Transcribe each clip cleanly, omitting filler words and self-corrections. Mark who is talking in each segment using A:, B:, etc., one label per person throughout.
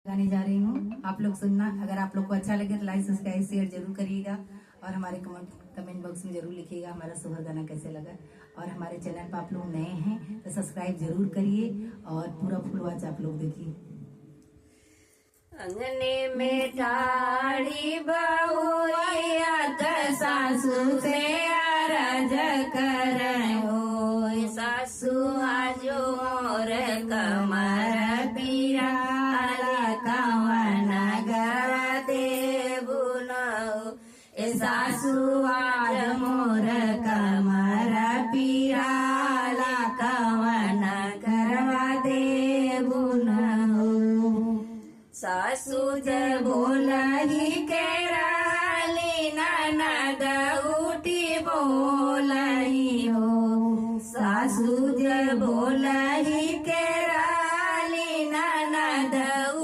A: गाने जा रही हूँ, आप लोग सुनना। अगर आप लोग को अच्छा लगे तो लाइक सब्सक्राइब शेयर जरूर करिएगा और हमारे कमेंट बॉक्स में जरूर लिखिएगा हमारा सोहर गाना कैसे लगा। और हमारे चैनल पर आप लोग नए हैं तो सब्सक्राइब जरूर करिए और पूरा फुल वॉच आप लोग देखिए।
B: अंगने में ठाड़ी बहुरिया सासू से अरज करो, सासू आजो मोर कमर पीरा कवन गर देबू न, सासू आज मोर कमर पीरा कवन करवा देबू न। सासू जब बोलही केराली ननद उठी बोलही हो, सासू जब बोलही केराली ननद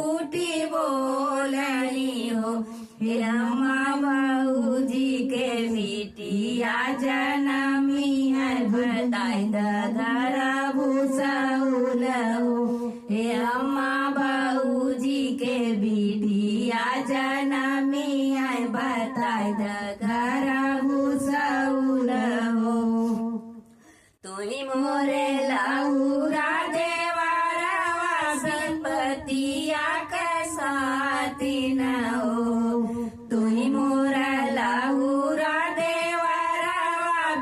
B: उठी बोलही हो। हे अम्मा बहूजी के बिटिया जनमी है बताई दगर भूसौल हो। हे अम्मा बहूजी के बिटिया जनमी है बताई दगर भूसौल हो। तुही मोरे लाउरा देवारा संपतिया कसाती न हो, तुही मोरा लाउरा देवारा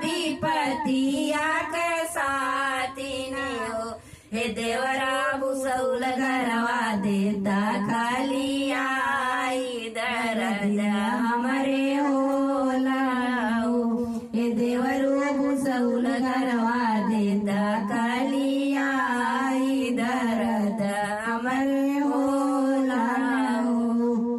B: विपतिया कसाती न हो। हे देवरा भूसौल घरवा देता खाली आई दर्द हमरे होला हो। हे देवरू भूसौल घरवा देता खाली आई दर्द हमरे होला हो।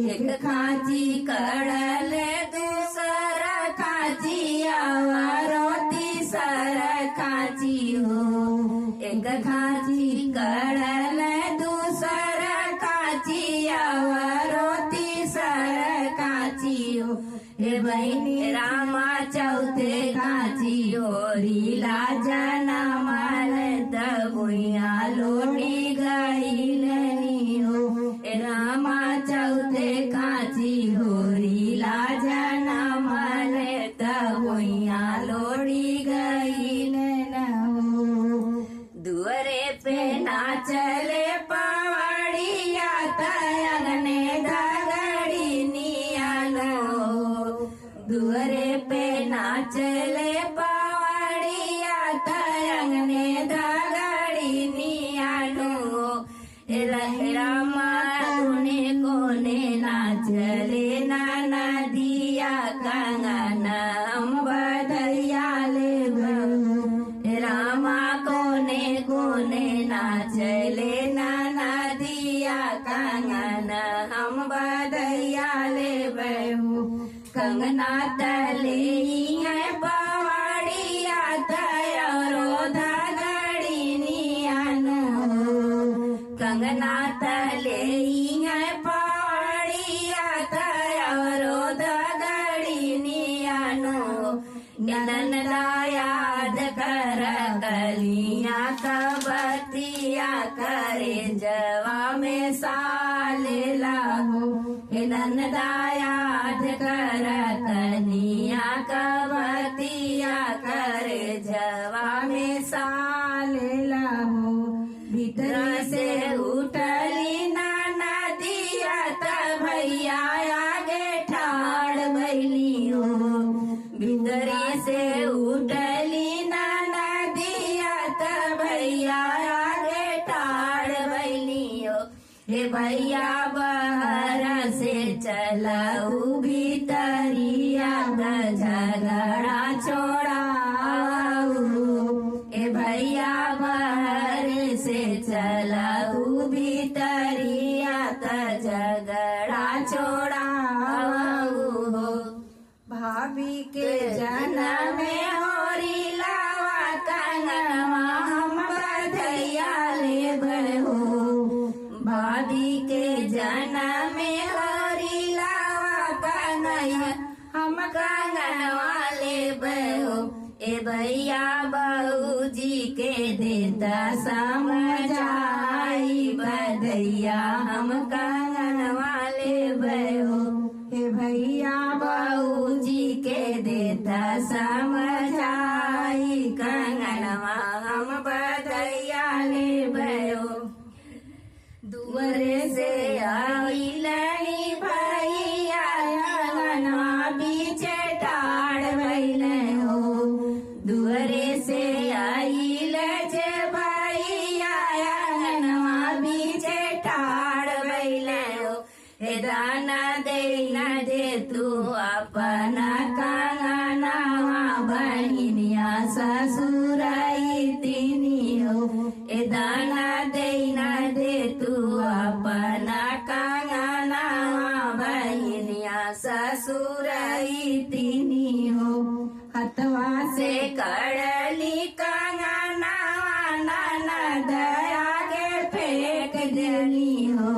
B: एक खांची कड़ल दूसरा खांची आवारो तीसरा खांची हो। एक खांची कड़ल दूसरा खांची आवारो तीसरा खांची हो। हे बहिनी रामा चौथे खांची होरीला जनमाल दबुया लोटी गईलनी हो। हे रामा चौथे खांची होरीला जनमाल दबुया लोटी गईलन हो। दुअरे पे नाचले पावड़िया तयगने दगड़ी नियानो, दुअरे पे नाचले पावड़िया तयगने दगड़ी नियानो। रामा कोने कोने नाचले नाना दिया कंगना बधैया ले रामा कोने कोने नाचले नाना दिया कंगना हम बधैया ले बहू। कंगना तले है बावड़िया तयरो धगड़ी नियानो, कंगना तले है बावड़िया तयरो धगड़ी नियानो। ननन याद कर कलिया कबतिया करे जवा में साल लागो। ननदा याद कर कलिया कबतिया करे जवा में साल लागो। भीतर से उठली नाना दिया त भैया आगे ठाड़ बैली हो। भीतरी से उठली नाना दिया त भैया आगे ठाड़ बैली हो। हे भैया बहर से चलाऊ भीतरिया झगड़ा छोड़ाऊ। हे भैया बहर से चलाऊ भीतरिया झगड़ा छोड़ाऊ। भाभी के जन्म में होरी लावा कंगनवा हम बधैया ले बहो। भाभी के जन्म में होरी लावा कन्हैया हम कंगनवा ले बहो। ए भैया बहू जी के देता समझाई बद बधैया हम कंगन वाले भयो हे भैया बहूजी के देता समझाई कंगनवा हम बधैया ले भयो दुअरे से आई लनी भैया अंगनवा बीचे ठाड़ भैले हो दुअरे से आई लजे भैया अंगनवा बीचे ठाड़ भैले हो हे दाना दे न दे तू अपना कंगनवा बहिनिया ससुराई तिनी हो ए दाना दे न दे तू अपना कंगनवा बहिनिया ससुराई तिनी हो हथवा से कड़ली कंगनवा ननद आगे फेंक देली हो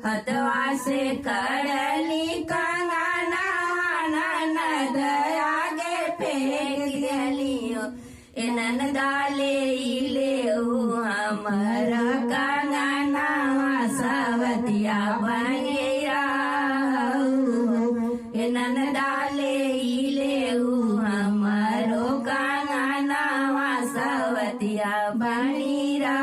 B: हथवा से कड़ली कंगनवा ननद आगे फेंक देली हो ए ननदा ले हमर कंगनवा सवतिया बनेरा ए ननदा ले हमरो कंगनवा सवतिया बनेरा